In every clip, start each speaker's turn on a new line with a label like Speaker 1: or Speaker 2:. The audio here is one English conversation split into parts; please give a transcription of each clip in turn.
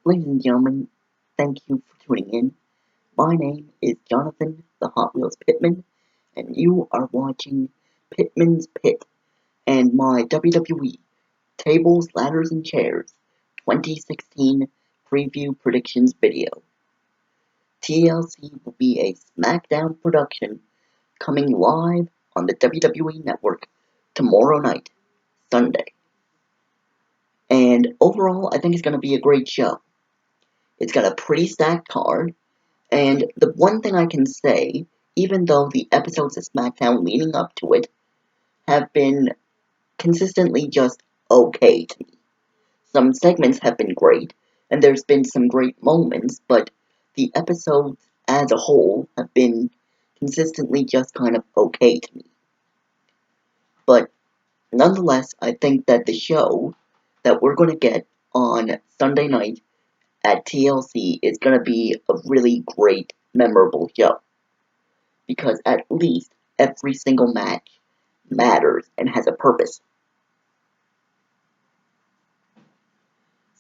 Speaker 1: Ladies and gentlemen, thank you for tuning in. My name is Jonathan, the Hot Wheels Pittman, and you are watching Pittman's Pit and my WWE Tables, Ladders, and Chairs 2016 Preview Predictions video. TLC will be a SmackDown production coming live on the WWE Network tomorrow night, Sunday. And overall, I think it's going to be a great show. It's got a pretty stacked card. And the one thing I can say, even though the episodes of SmackDown leading up to it have been consistently just okay to me. Some segments have been great, and there's been some great moments, but the episodes as a whole have been consistently just kind of okay to me. But nonetheless, I think that the show that we're going to get on Sunday night at TLC is going to be a really great, memorable show. Because at least every single match matters and has a purpose.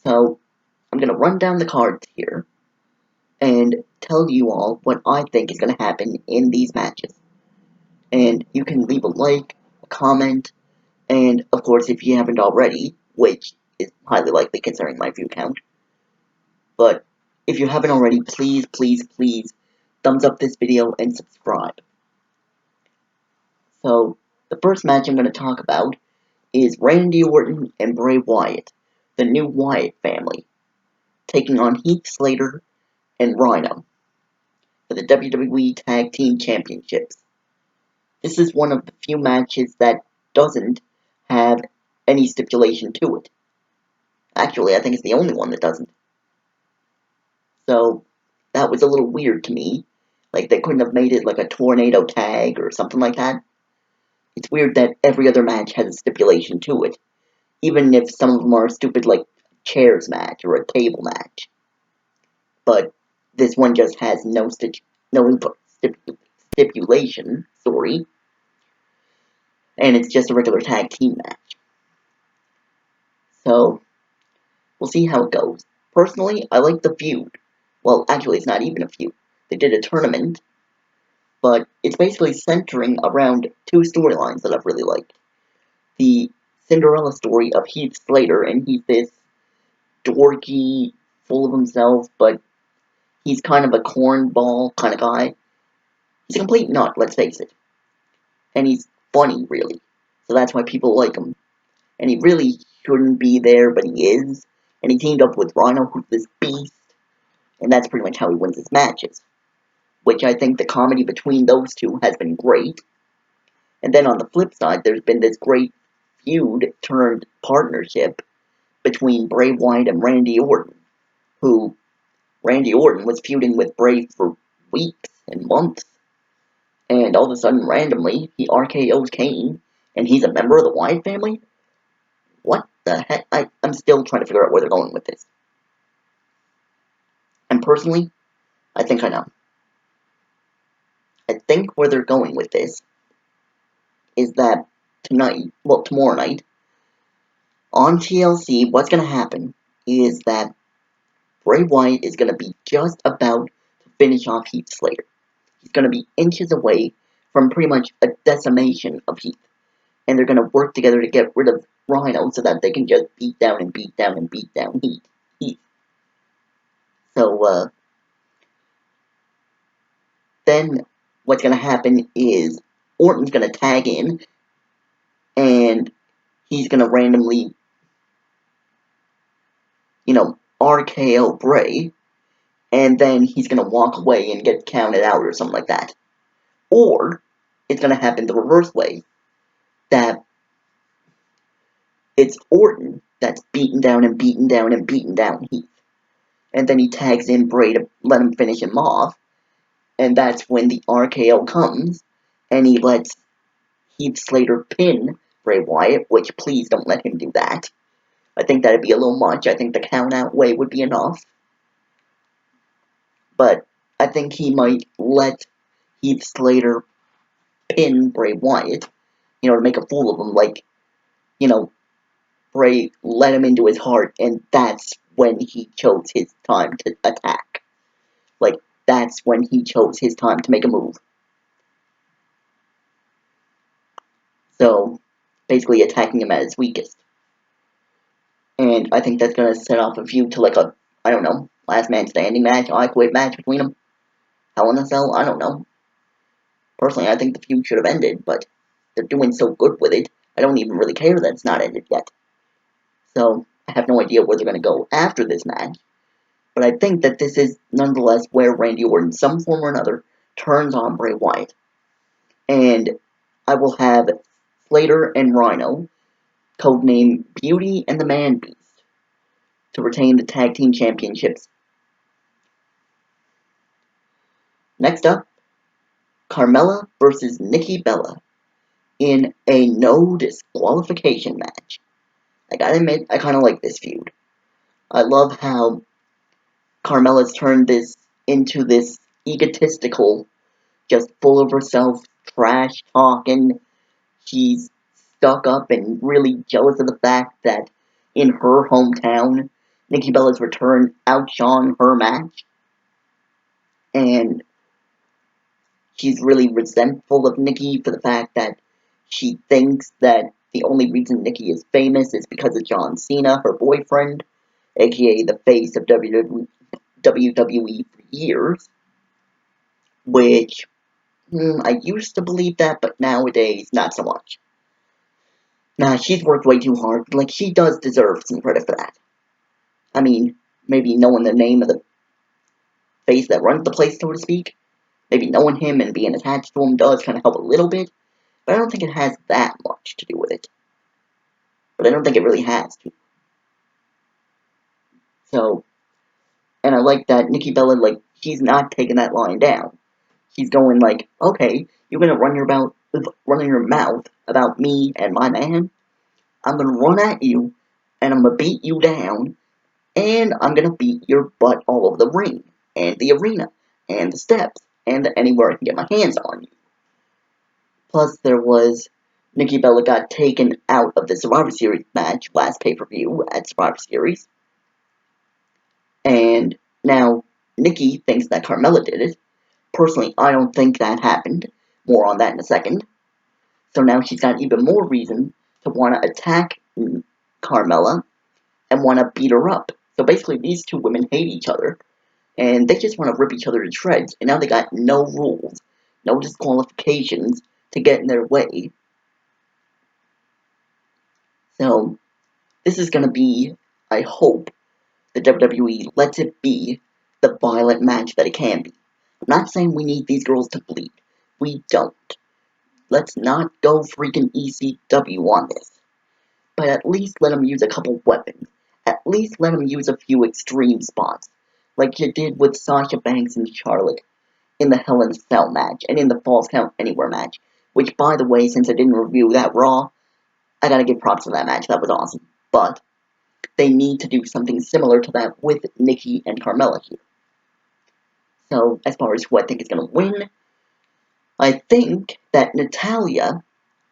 Speaker 1: So, I'm going to run down the cards here and tell you all what I think is going to happen in these matches. And you can leave a like, a comment, and of course, if you haven't already, which is highly likely considering my view count, but if you haven't already, please, please, please, thumbs up this video and subscribe. So, the first match I'm going to talk about is Randy Orton and Bray Wyatt, the new Wyatt family, taking on Heath Slater and Rhino for the WWE Tag Team Championships. This is one of the few matches that doesn't have any stipulation to it. Actually, I think it's the only one that doesn't. So, that was a little weird to me. Like, they couldn't have made it like a tornado tag or something like that. It's weird that every other match has a stipulation to it, even if some of them are stupid like a chairs match or a table match. But this one just has no stipulation, and it's just a regular tag team match. So, we'll see how it goes. Personally, I like the feud. Well, actually, it's not even a feud. They did a tournament, but it's basically centering around two storylines that I've really liked. The Cinderella story of Heath Slater, and he's this dorky, full of himself, but he's kind of a cornball kind of guy. He's a complete nut, let's face it. And he's funny, really. So that's why people like him. And he really shouldn't be there, but he is. And he teamed up with Rhino, who's this beast. And that's pretty much how he wins his matches. Which I think the comedy between those two has been great. And then on the flip side, there's been this great feud turned partnership between Bray Wyatt and Randy Orton. Who, Randy Orton was feuding with Bray for weeks and months. And all of a sudden, randomly, he RKO's Kane, and he's a member of the Wyatt family? What the heck? I'm still trying to figure out where they're going with this. And personally, I think I know. I think where they're going with this is that tomorrow night, on TLC, what's going to happen is that Bray Wyatt is going to be just about to finish off Heath Slater. He's going to be inches away from pretty much a decimation of Heath. And they're going to work together to get rid of Rhino so that they can just beat down and beat down and beat down Heath. So, then what's going to happen is Orton's going to tag in, and he's going to randomly, RKO Bray, and then he's going to walk away and get counted out or something like that. Or, it's going to happen the reverse way, that it's Orton that's beaten down and beaten down and beaten down Heath. And then he tags in Bray to let him finish him off, and that's when the RKO comes, and he lets Heath Slater pin Bray Wyatt, which please don't let him do that. I think that'd be a little much. I think the count-out way would be enough. But I think he might let Heath Slater pin Bray Wyatt, to make a fool of him. Like, Bray let him into his heart, and that's when he chose his time to attack. Like, that's when he chose his time to make a move. So, basically attacking him at his weakest. And I think that's going to set off a feud to like a, I don't know, last man standing match, I quit match between them. Hell in a Cell, I don't know. Personally, I think the feud should have ended, but they're doing so good with it, I don't even really care that it's not ended yet. So, I have no idea where they're going to go after this match. But I think that this is nonetheless where Randy Orton, some form or another, turns on Bray Wyatt. And I will have Slater and Rhino, codename Beauty and the Man Beast, to retain the Tag Team Championships. Next up, Carmella versus Nikki Bella in a no disqualification match. I gotta admit, I kinda like this feud. I love how Carmella's turned this into this egotistical, just full of herself, trash talking. She's stuck up and really jealous of the fact that in her hometown, Nikki Bella's return outshone her match. And she's really resentful of Nikki for the fact that she thinks that the only reason Nikki is famous is because of John Cena, her boyfriend, aka the face of WWE for years. Which, I used to believe that, but nowadays, not so much. Nah, she's worked way too hard. Like, she does deserve some credit for that. I mean, maybe knowing the name of the face that runs the place, so to speak. Maybe knowing him and being attached to him does kind of help a little bit. But I don't think it has that much to do with it. But I don't think it really has to. So, and I like that Nikki Bella, like, she's not taking that line down. She's going like, okay, you're gonna run your mouth about me and my man. I'm gonna run at you, and I'm gonna beat you down, and I'm gonna beat your butt all over the ring, and the arena, and the steps, and anywhere I can get my hands on you. Plus, there was Nikki Bella got taken out of the Survivor Series match last pay-per-view at Survivor Series. And now Nikki thinks that Carmella did it. Personally, I don't think that happened. More on that in a second. So now she's got even more reason to want to attack Carmella and want to beat her up. So basically, these two women hate each other, and they just want to rip each other to shreds. And now they got no rules, no disqualifications to get in their way. So this is going to be, I hope, the WWE lets it be the violent match that it can be. I'm not saying we need these girls to bleed. We don't. Let's not go freaking ECW on this. But at least let them use a couple weapons. At least let them use a few extreme spots. Like you did with Sasha Banks and Charlotte in the Hell in a Cell match and in the Falls Count Anywhere match. Which, by the way, since I didn't review that Raw, I gotta give props to that match. That was awesome. But they need to do something similar to that with Nikki and Carmella here. So, as far as who I think is gonna win, I think that Natalya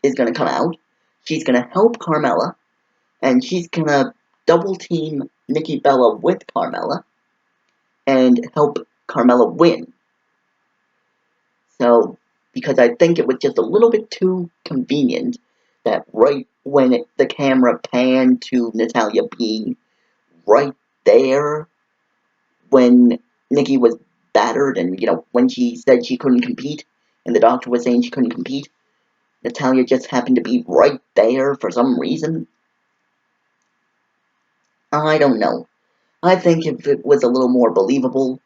Speaker 1: is gonna come out. She's gonna help Carmella, and she's gonna double team Nikki Bella with Carmella and help Carmella win. So, because I think it was just a little bit too convenient that right when the camera panned to Natalya being right there when Nikki was battered and, when she said she couldn't compete and the doctor was saying she couldn't compete, Natalya just happened to be right there for some reason. I don't know. I think if it was a little more believable,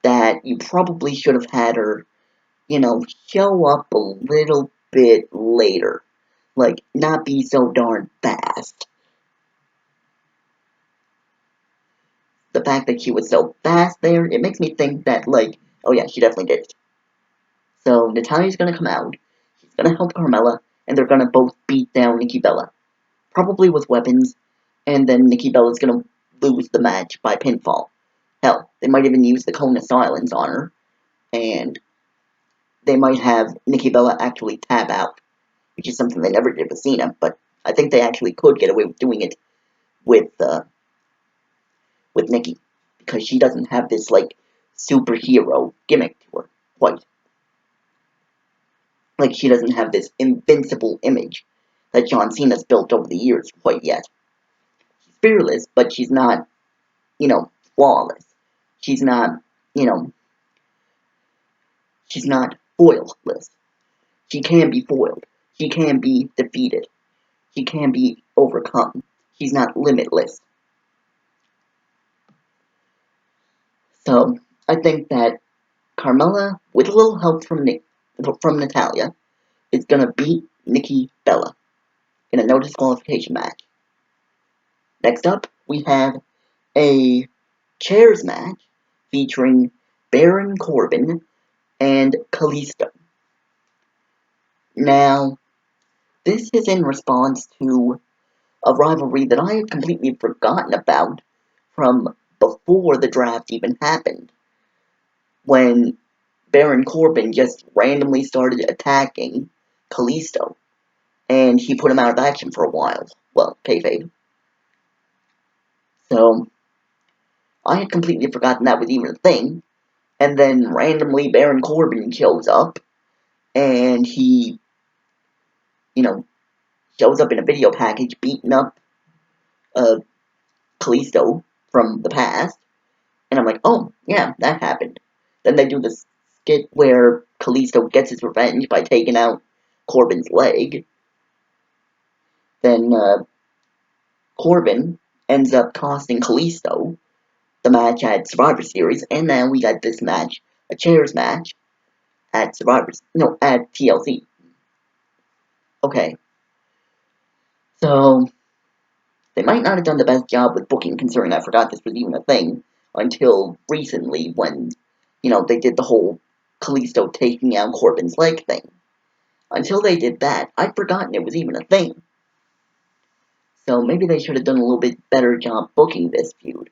Speaker 1: that you probably should have had her, show up a little bit later. Like, not be so darn fast. The fact that she was so fast there, it makes me think that, like, oh yeah, she definitely did it. So, Natalya's gonna come out, she's gonna help Carmella, and they're gonna both beat down Nikki Bella. Probably with weapons, and then Nikki Bella's gonna lose the match by pinfall. Hell, they might even use the Cone of Silence on her, and they might have Nikki Bella actually tap out, which is something they never did with Cena, but I think they actually could get away with doing it with with Nikki, because she doesn't have this, like, superhero gimmick to her, quite. Like, she doesn't have this invincible image that John Cena's built over the years quite yet. She's fearless, but she's not, flawless. She's not, you know, she's not foilless. She can be foiled. She can be defeated. She can be overcome. She's not limitless. So, I think that Carmella, with a little help from Natalya, is gonna beat Nikki Bella in a no disqualification match. Next up, we have a chairs match featuring Baron Corbin and Kalisto. Now, this is in response to a rivalry that I had completely forgotten about from before the draft even happened, when Baron Corbin just randomly started attacking Kalisto, and he put him out of action for a while. Well, kayfabe. So, I had completely forgotten that was even a thing, and then randomly Baron Corbin shows up, and he, shows up in a video package beating up Kalisto from the past, and I'm like, oh, yeah, that happened. Then they do this skit where Kalisto gets his revenge by taking out Corbin's leg. Then Corbin ends up costing Kalisto the match at Survivor Series, and now we got this match, a chairs match, at at TLC. Okay. So, they might not have done the best job with booking, considering I forgot this was even a thing, until recently when, they did the whole Kalisto taking out Corbin's leg thing. Until they did that, I'd forgotten it was even a thing. So maybe they should have done a little bit better job booking this feud.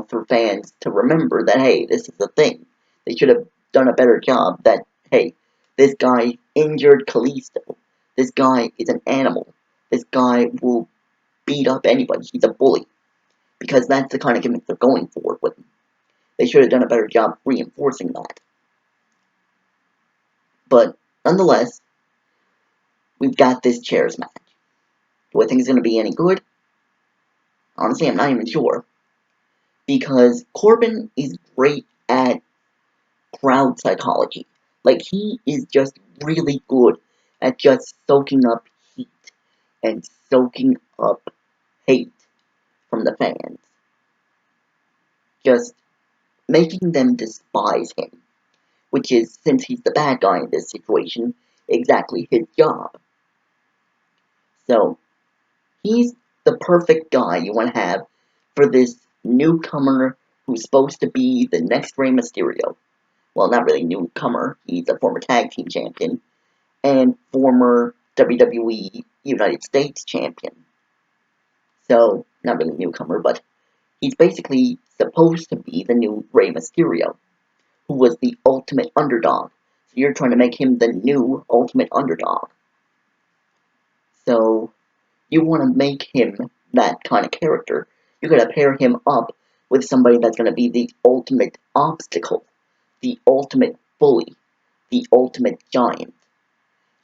Speaker 1: For fans to remember that, hey, this is a thing. They should have done a better job that, hey, this guy injured Kalisto. This guy is an animal. This guy will beat up anybody. He's a bully. Because that's the kind of gimmick they're going for with him. They should have done a better job reinforcing that. But, nonetheless, we've got this chairs match. Do I think it's going to be any good? Honestly, I'm not even sure. Because Corbin is great at crowd psychology. Like, he is just really good at just soaking up heat and soaking up hate from the fans. Just making them despise him. Which is, since he's the bad guy in this situation, exactly his job. So, he's the perfect guy you want to have for this newcomer who's supposed to be the next Rey Mysterio. Well, not really newcomer, he's a former tag team champion, and former WWE United States champion. So, not really newcomer, but he's basically supposed to be the new Rey Mysterio, who was the ultimate underdog. So you're trying to make him the new ultimate underdog. So, you want to make him that kind of character. You gotta pair him up with somebody that's gonna be the ultimate obstacle, the ultimate bully, the ultimate giant.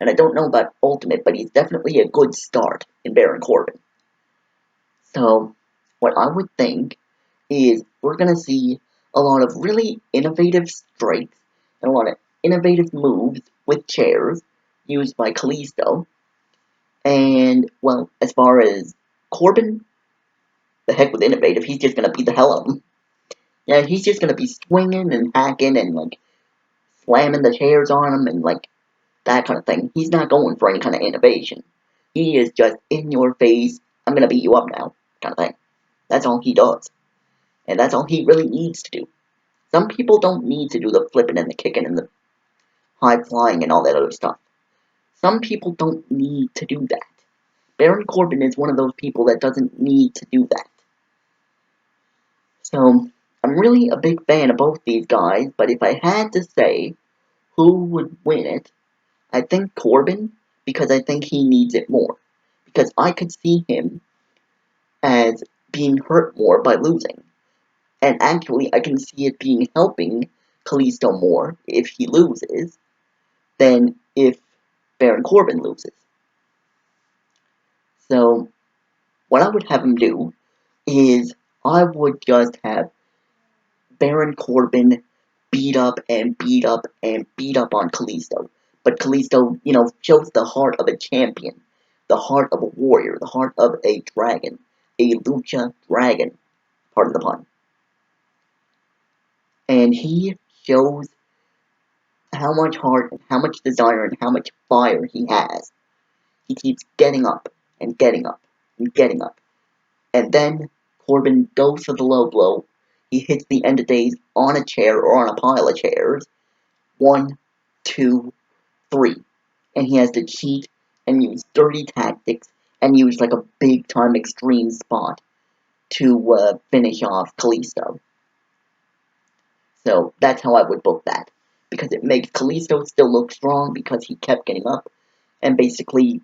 Speaker 1: And I don't know about ultimate, but he's definitely a good start in Baron Corbin. So, what I would think is we're gonna see a lot of really innovative strikes and a lot of innovative moves with chairs used by Kalisto. And, well, as far as Corbin, the heck with innovative, he's just gonna beat the hell out of him. Yeah, he's just gonna be swinging and hacking and, like, slamming the chairs on him and, like, that kind of thing. He's not going for any kind of innovation. He is just in your face, I'm gonna beat you up now, kind of thing. That's all he does. And that's all he really needs to do. Some people don't need to do the flipping and the kicking and the high flying and all that other stuff. Some people don't need to do that. Baron Corbin is one of those people that doesn't need to do that. So, I'm really a big fan of both these guys, but if I had to say who would win it, I think Corbin, because I think he needs it more. Because I could see him as being hurt more by losing. And actually, I can see it being helping Kalisto more if he loses than if Baron Corbin loses. So, what I would have him do is I would just have Baron Corbin beat up and beat up and beat up on Kalisto. But Kalisto, shows the heart of a champion, the heart of a warrior, the heart of a dragon, a lucha dragon, pardon the pun. And he shows how much heart and how much desire and how much fire he has. He keeps getting up and getting up and getting up. And then Corbin goes for the low blow. He hits the end of days on a chair or on a pile of chairs. 1, 2, 3. And he has to cheat and use dirty tactics and use like a big time extreme spot to finish off Kalisto. So that's how I would book that. Because it makes Kalisto still look strong because he kept getting up. And basically,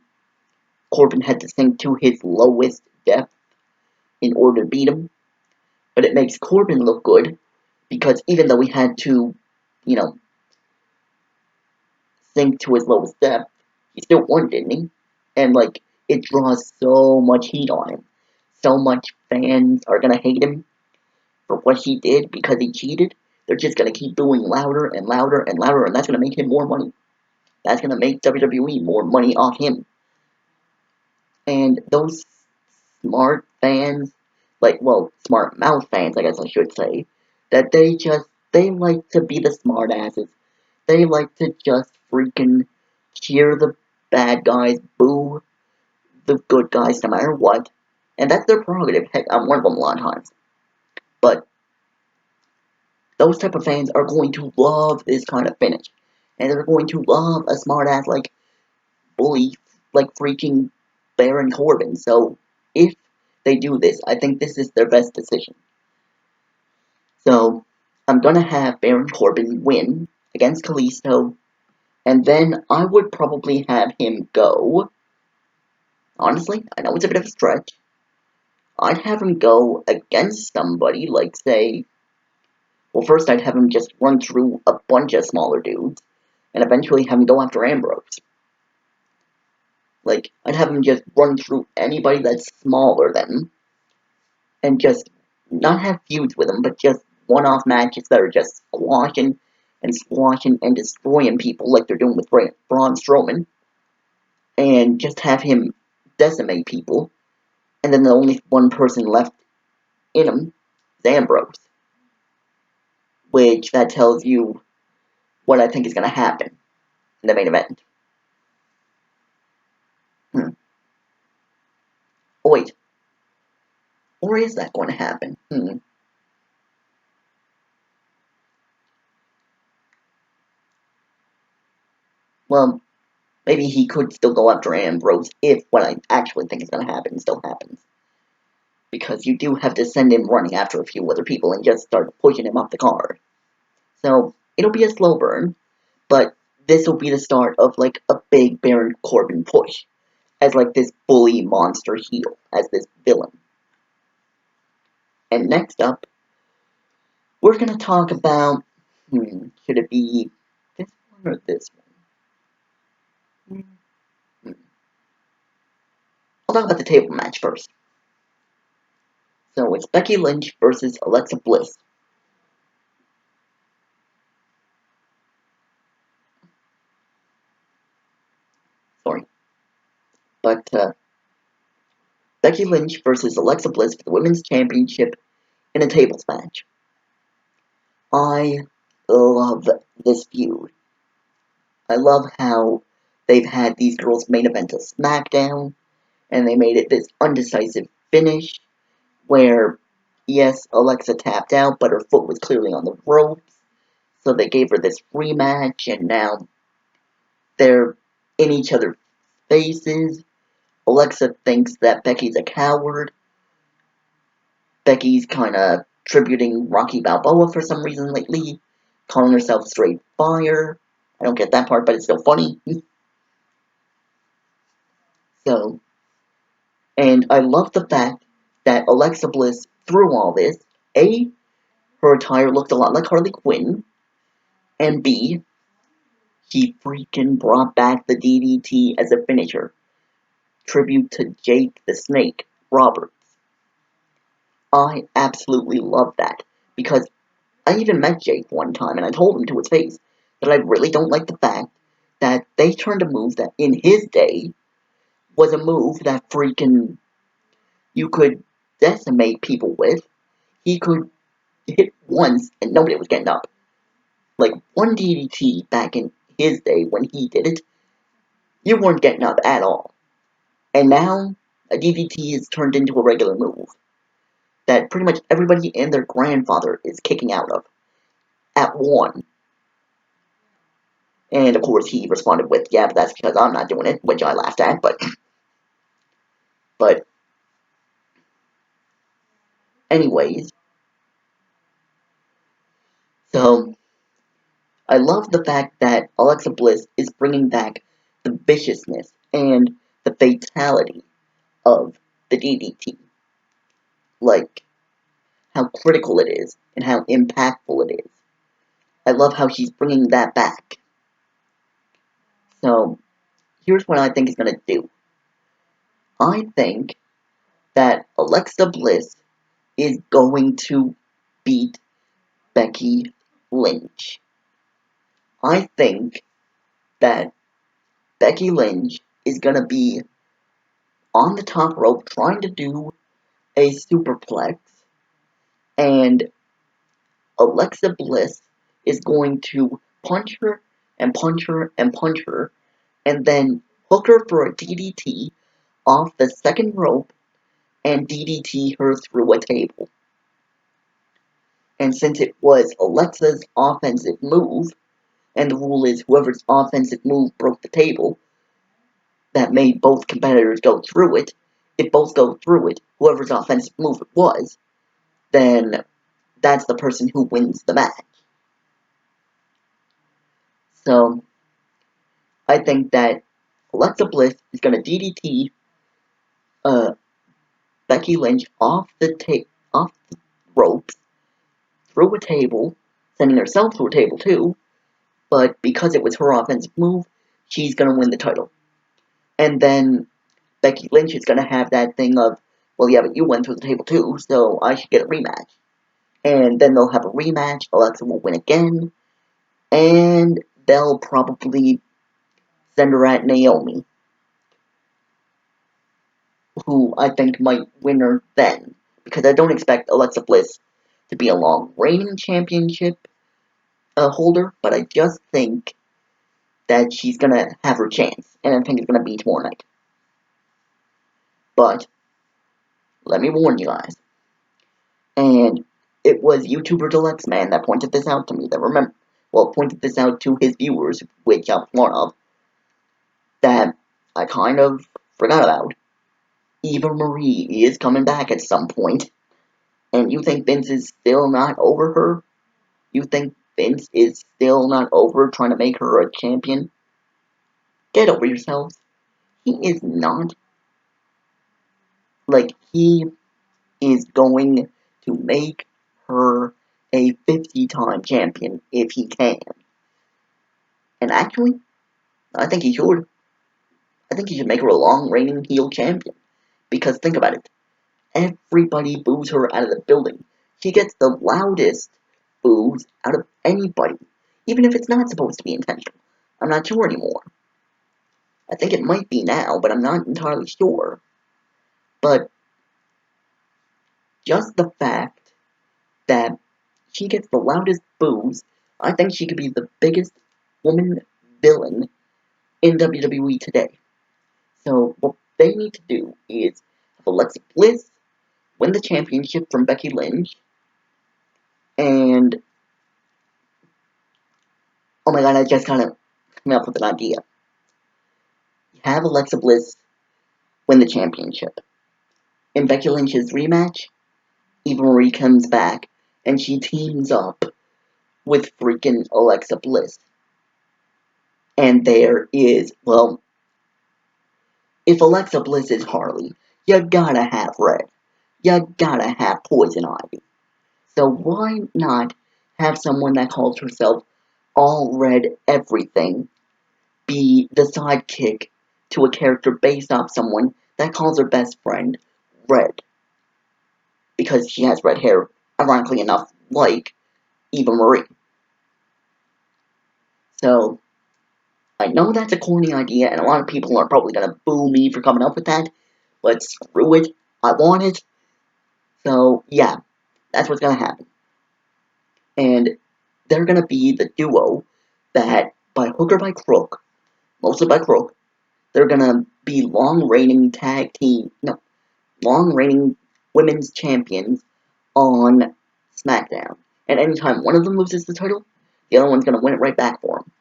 Speaker 1: Corbin had to sink to his lowest depth in order to beat him. But it makes Corbin look good because even though he had to, you know, sink to his lowest depth, he still won, didn't he? And like, it draws so much heat on him. So much fans are gonna hate him for what he did because he cheated. They're just gonna keep booing louder and louder and louder, and that's gonna make him more money. That's gonna make WWE more money off him. And those smart fans, smart mouth fans, I guess I should say, that they like to be the smart asses. They like to just freaking cheer the bad guys, boo the good guys no matter what. And that's their prerogative. Heck, I'm one of them a lot of times. But those type of fans are going to love this kind of finish. And they're going to love a smart ass like bully, like freaking Baron Corbin. So if they do this, I think this is their best decision. So I'm gonna have Baron Corbin win against Kalisto, and then I would probably have him go. Honestly, I know it's a bit of a stretch. I'd have him go against somebody, like, say, well, first I'd have him just run through a bunch of smaller dudes, and eventually have him go after Ambrose. Like, I'd have him just run through anybody that's smaller than him, and just not have feuds with him, but just one-off matches that are just squashing and destroying people like they're doing with Braun Strowman, and just have him decimate people, and then the only one person left in him is Ambrose, which that tells you what I think is going to happen in the main event. Oh wait, or is that going to happen? Well, maybe he could still go after Ambrose if what I actually think is going to happen still happens. Because you do have to send him running after a few other people and just start pushing him off the card. So, it'll be a slow burn, but this will be the start of like a big Baron Corbin push as like this bully monster heel, as this villain. And next up, we're going to talk about, should it be this one or this one? I'll talk about the table match first. So it's Becky Lynch versus Alexa Bliss. Sorry. But Becky Lynch versus Alexa Bliss for the Women's Championship in a tables match. I love this feud. I love how they've had these girls main event a SmackDown, and they made it this undecisive finish where, yes, Alexa tapped out, but her foot was clearly on the ropes, so they gave her this rematch, and now they're in each other's faces. Alexa thinks that Becky's a coward. Becky's kind of tributing Rocky Balboa for some reason lately, calling herself Straight Fire. I don't get that part, but it's still funny. So, and I love the fact that Alexa Bliss, through all this, A, her attire looked a lot like Harley Quinn, and B, she freaking brought back the DDT as a finisher. Tribute to Jake the Snake Roberts. I absolutely love that, because I even met Jake one time and I told him to his face that I really don't like the fact that they turned a move that in his day was a move that freaking you could decimate people with. He could hit once and nobody was getting up. Like one DDT back in his day when he did it, you weren't getting up at all. And now a DDT is turned into a regular move that pretty much everybody and their grandfather is kicking out of at one. And of course he responded with, yeah, but that's because I'm not doing it, which I laughed at, but anyways. So I love the fact that Alexa Bliss is bringing back the viciousness and the fatality of the DDT. Like, how critical it is and how impactful it is. I love how she's bringing that back. So, here's what I think it's going to do. I think that Alexa Bliss is going to beat Becky Lynch. I think that Becky Lynch is going to be on the top rope trying to do a superplex, and Alexa Bliss is going to punch her and punch her and punch her, and then hook her for a DDT off the second rope and DDT her through a table. And since it was Alexa's offensive move, and the rule is whoever's offensive move broke the table, that made both competitors go through it, if both go through it, whoever's offensive move it was, then that's the person who wins the match. So, I think that Alexa Bliss is going to DDT Becky Lynch off the ropes, through a table, sending herself through a table too, but because it was her offensive move, she's going to win the title. And then Becky Lynch is going to have that thing of, well, yeah, but you went through the table too, so I should get a rematch. And then they'll have a rematch, Alexa will win again, and they'll probably send her at Naomi, who I think might win her then, because I don't expect Alexa Bliss to be a long reigning championship holder, but I just think that she's gonna have her chance, and I think it's gonna be tomorrow night. But let me warn you guys, and it was YouTuber Deluxe Man that pointed this out to me, pointed this out to his viewers, which I'm one of, that I kind of forgot about. Eva Marie is coming back at some point, and you think Vince is still not over her? You think Vince is still not over trying to make her a champion? Get over yourselves. He is not. Like, he is going to make her a 50-time champion if he can. And actually, I think he should. I think he should make her a long-reigning heel champion. Because think about it. Everybody boos her out of the building. She gets the loudest boos out of anybody. Even if it's not supposed to be intentional. I'm not sure anymore. I think it might be now, but I'm not entirely sure. But just the fact that she gets the loudest boos, I think she could be the biggest woman villain in WWE today. So what they need to do is have Alexa Bliss win the championship from Becky Lynch, and oh my god, I just kind of came up with an idea. Have Alexa Bliss win the championship. In Becky Lynch's rematch, Eva Marie comes back, and she teams up with freaking Alexa Bliss. And there is, if Alexa Bliss is Harley, you gotta have Red. you gotta have Poison Ivy. So why not have someone that calls herself All Red Everything be the sidekick to a character based off someone that calls her best friend Red? Because she has red hair, ironically enough, like Eva Marie. So, I know that's a corny idea, and a lot of people are probably gonna boo me for coming up with that, but screw it, I want it. So, yeah, that's what's gonna happen. And they're gonna be the duo that, by hook or by crook, mostly by crook, they're gonna be long reigning women's champions on SmackDown. And anytime one of them loses the title, the other one's gonna win it right back for them.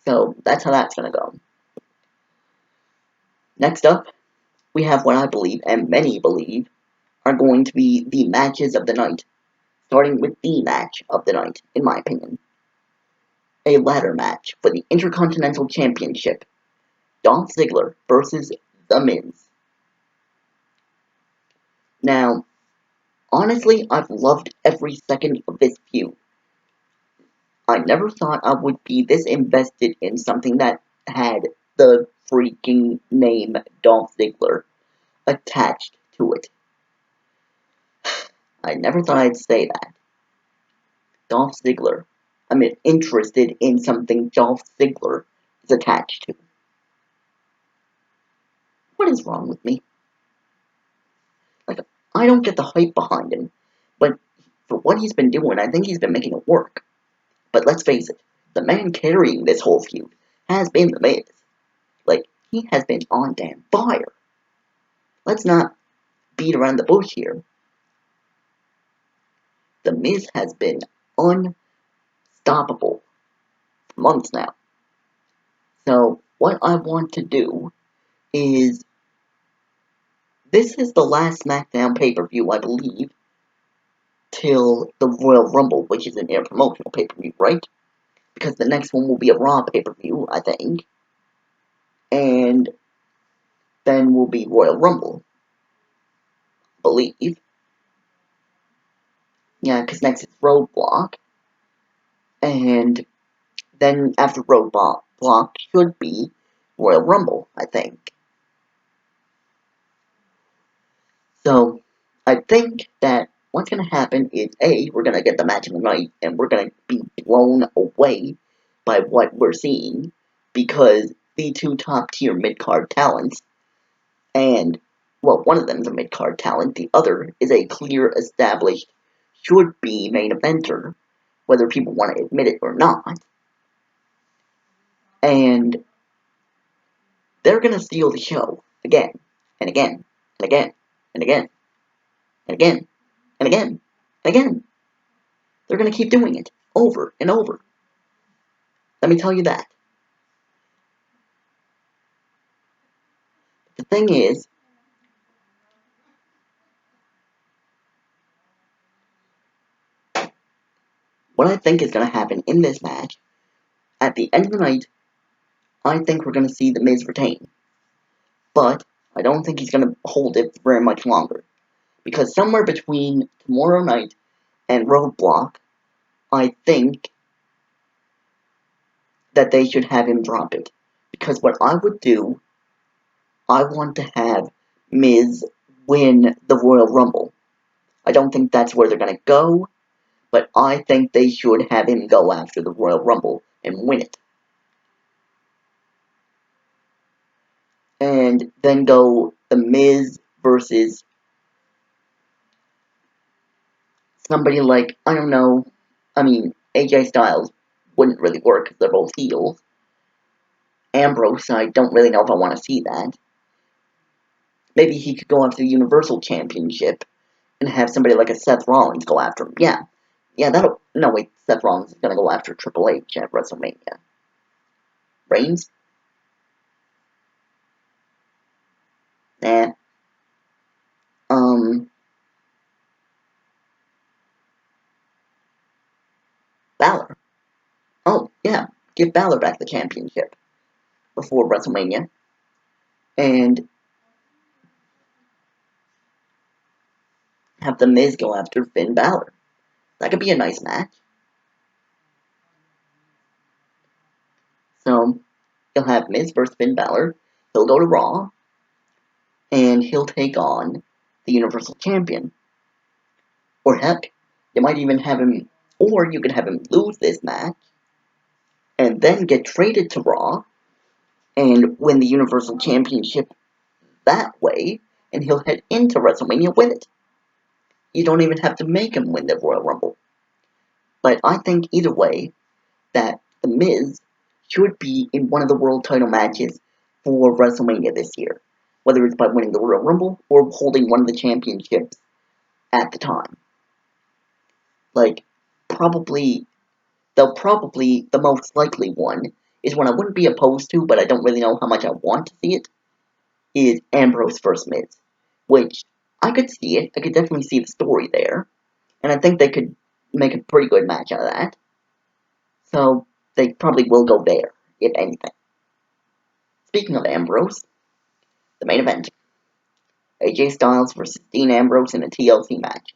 Speaker 1: So that's how that's gonna go. Next up, we have what I believe, and many believe, are going to be the matches of the night. Starting with the match of the night, in my opinion. A ladder match for the Intercontinental Championship. Dolph Ziggler versus The Miz. Now, honestly, I've loved every second of this feud. I never thought I would be this invested in something that had the freaking name Dolph Ziggler attached to it. I never thought I'd say that. Dolph Ziggler. I'm interested in something Dolph Ziggler is attached to. What is wrong with me? Like, I don't get the hype behind him, but for what he's been doing, I think he's been making it work. But let's face it, the man carrying this whole feud has been The Miz. Like, he has been on damn fire. Let's not beat around the bush here. The Miz has been unstoppable for months now. So, what I want to do is, this is the last SmackDown pay-per-view, I believe, till the Royal Rumble, which is an air-promotional pay-per-view, right? Because the next one will be a Raw pay-per-view, I think. And then will be Royal Rumble, I believe. Yeah, because next is Roadblock. And then after Roadblock should be Royal Rumble, I think. So, I think that what's going to happen is, A, we're going to get the match of the night, and we're going to be blown away by what we're seeing, because the two top-tier mid-card talents, and, well, one of them is a mid-card talent, the other is a clear, established, should-be main eventer, whether people want to admit it or not, and they're going to steal the show again, and again, and again, and again, and again, and again, and again. They're going to keep doing it over and over. Let me tell you that. The thing is, what I think is going to happen in this match, at the end of the night, I think we're going to see The Miz retain. But I don't think he's going to hold it very much longer. Because somewhere between tomorrow night and Roadblock, I think that they should have him drop it. Because what I would do, I want to have Miz win the Royal Rumble. I don't think that's where they're going to go, but I think they should have him go after the Royal Rumble and win it. And then go The Miz versus somebody like, I don't know, I mean, AJ Styles wouldn't really work because they're both heels. Ambrose, I don't really know if I want to see that. Maybe he could go after the Universal Championship and have somebody like a Seth Rollins go after him. Yeah, that'll, no wait, Seth Rollins is going to go after Triple H at WrestleMania. Reigns? Nah. Balor. Oh, yeah, give Balor back the championship before WrestleMania. And have The Miz go after Finn Balor. That could be a nice match. So, he'll have Miz versus Finn Balor. He'll go to Raw, and he'll take on the Universal Champion. Or heck, you might even have him, or you could have him lose this match, and then get traded to Raw, and win the Universal Championship that way, and he'll head into WrestleMania with it. You don't even have to make him win the Royal Rumble. But I think either way, that The Miz should be in one of the world title matches for WrestleMania this year. Whether it's by winning the Royal Rumble or holding one of the championships at the time. Like, probably, the most likely one is one I wouldn't be opposed to, but I don't really know how much I want to see it, is Ambrose vs. Miz. Which, I could see it, I could definitely see the story there, and I think they could make a pretty good match out of that. So, they probably will go there, if anything. Speaking of Ambrose, the main event. AJ Styles versus Dean Ambrose in a TLC match.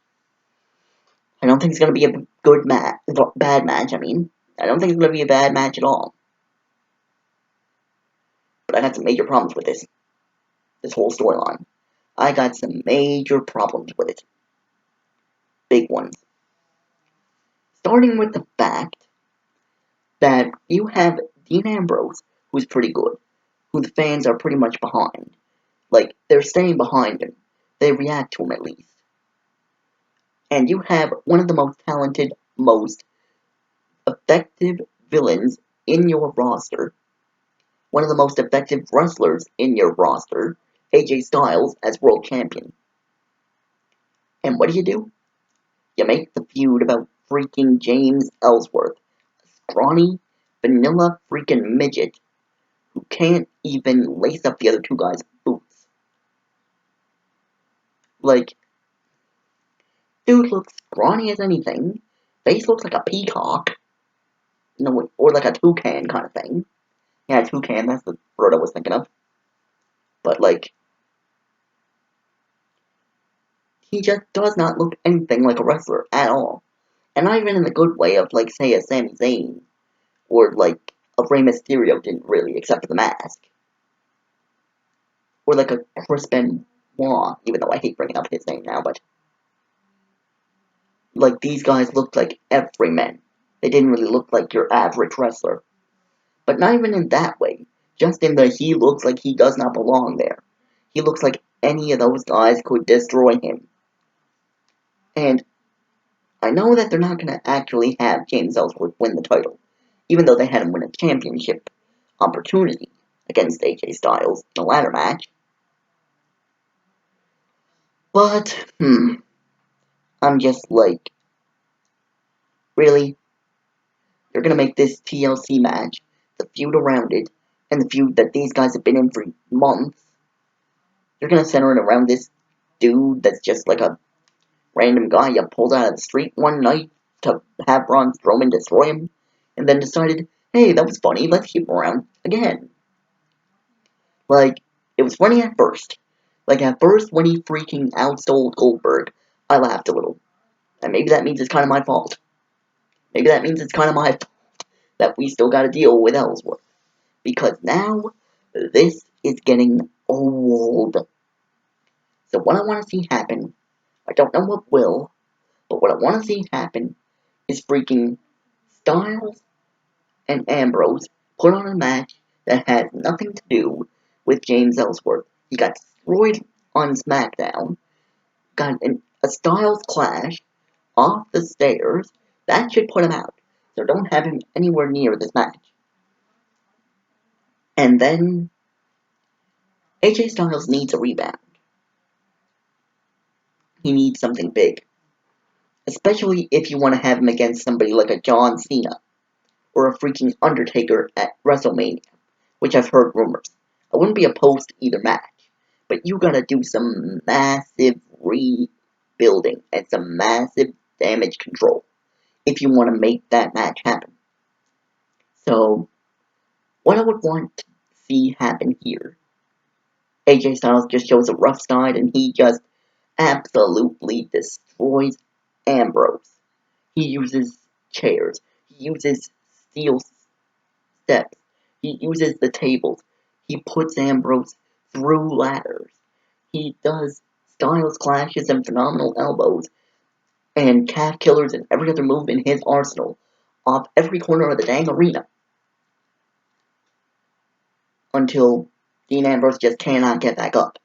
Speaker 1: I don't think it's going to be a good match, bad match, I mean. I don't think it's going to be a bad match at all. But I got some major problems with this whole storyline. I got some major problems with it. Big ones. Starting with the fact that you have Dean Ambrose, who's pretty good, who the fans are pretty much behind. Like, they're staying behind him. They react to him at least. And you have one of the most talented, most effective villains in your roster. One of the most effective wrestlers in your roster, AJ Styles, as world champion. And what do? You make the feud about freaking James Ellsworth, a scrawny, vanilla freaking midget who can't even lace up the other two guys' boots. Like, dude looks scrawny as anything. Face looks like a peacock. No, or like a toucan kind of thing. Yeah, toucan, that's the word I was thinking of. But, like, he just does not look anything like a wrestler at all. And not even in the good way of, like, say, a Sami Zayn. Or, like, a Rey Mysterio didn't really, except for the mask. Or like a Chris Benoit, even though I hate bringing up his name now, but like these guys looked like everymen. They didn't really look like your average wrestler. But not even in that way. Just in that he looks like he does not belong there. He looks like any of those guys could destroy him. And I know that they're not going to actually have James Ellsworth win the title, even though they had him win a championship opportunity against AJ Styles in a ladder match. But, I'm just like, really? You're gonna make this TLC match, the feud around it, and the feud that these guys have been in for months, you're gonna center it around this dude that's just like a random guy you pulled out of the street one night to have Braun Strowman destroy him, and then decided, hey, that was funny, let's keep him around again. Like, it was funny at first. Like, at first, when he freaking outsold Goldberg, I laughed a little. And maybe that means it's kind of my fault. Maybe that means it's kind of my fault that we still gotta deal with Ellsworth. Because now, this is getting old. So what I want to see happen, I don't know what will, but what I want to see happen is freaking Styles and Ambrose put on a match that has nothing to do with James Ellsworth. He got destroyed on SmackDown, got a Styles clash off the stairs. That should put him out. So don't have him anywhere near this match. And then AJ Styles needs a rebound. He needs something big. Especially if you want to have him against somebody like a John Cena or a freaking Undertaker at WrestleMania, which I've heard rumors. I wouldn't be opposed to either match, but you gotta do some massive rebuilding and some massive damage control if you want to make that match happen. So, what I would want to see happen here, AJ Styles just shows a rough side and he just absolutely destroys Ambrose. He uses chairs. He uses steel steps. He uses the tables. He puts Ambrose through ladders. He does Styles clashes and phenomenal elbows and calf killers and every other move in his arsenal off every corner of the dang arena until Dean Ambrose just cannot get back up.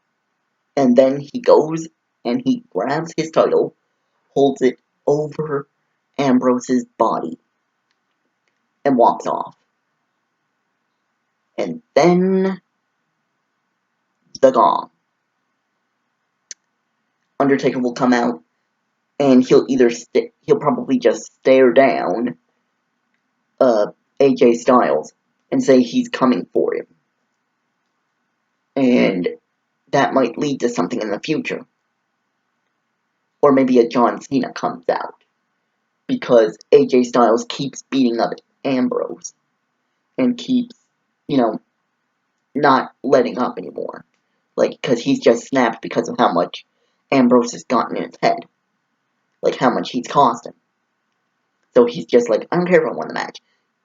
Speaker 1: And then he goes and he grabs his title, holds it over Ambrose's body, and walks off. And then the gong. Undertaker will come out and he'll probably just stare down AJ Styles and say he's coming for him. And that might lead to something in the future. Or maybe a John Cena comes out. Because AJ Styles keeps beating up Ambrose. And keeps, not letting up anymore. Because he's just snapped because of how much Ambrose has gotten in his head. How much he's cost him. So he's just like, I don't care if I won the match.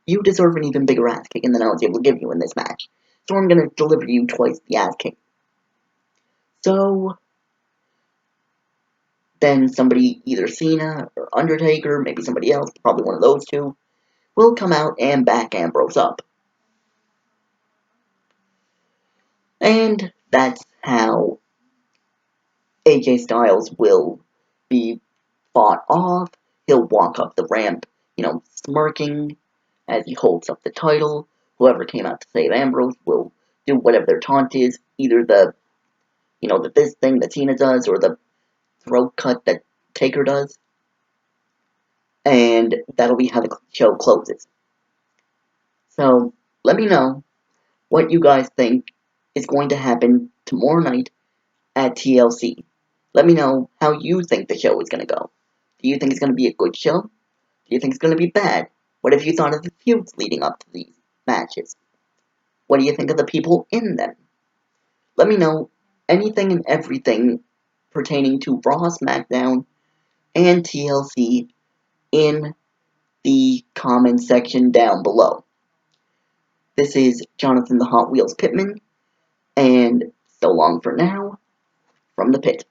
Speaker 1: You deserve an even bigger ass kicking than I was able to give you in this match. So I'm gonna deliver you twice the ass kick. So then somebody, either Cena or Undertaker, maybe somebody else, probably one of those two, will come out and back Ambrose up. And that's how AJ Styles will be fought off. He'll walk up the ramp, smirking as he holds up the title. Whoever came out to save Ambrose will do whatever their taunt is, either the this thing that Cena does or the throat cut that Taker does. And that'll be how the show closes. So, let me know what you guys think is going to happen tomorrow night at TLC. Let me know how you think the show is going to go. Do you think it's going to be a good show? Do you think it's going to be bad? What have you thought of the feuds leading up to these matches? What do you think of the people in them? Let me know anything and everything pertaining to Raw, SmackDown, and TLC in the comment section down below. This is Jonathon the Hot Wheels Pittman, and so long for now from the pit.